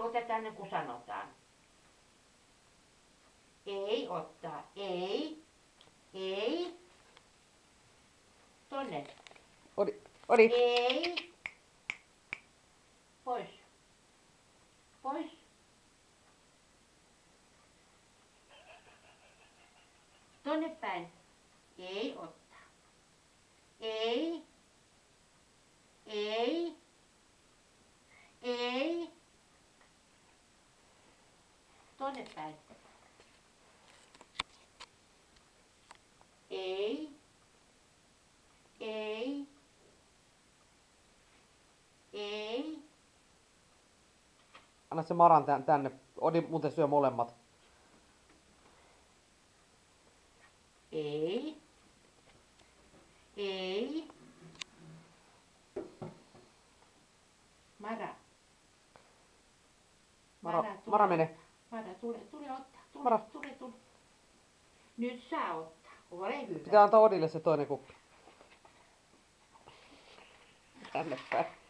otetaan niin kuin sanotaan. Ei ottaa. Ei. Ei. Tonne. Odi. Ei. Pois. Pois. Tonne päin. Ei ottaa. Ei. Ei. Ei. Tonne päin. Ei. Ei. Ei. Anna se Maran tänne. Odi muuten syö molemmat. Ei. Ei. Mara. Mara mene. Mara, tule ottaa. Mara. Tule. Nyt saa ottaa. Ole hyvä. Pitää antaa Odille se toinen kuppi. Tänne päin.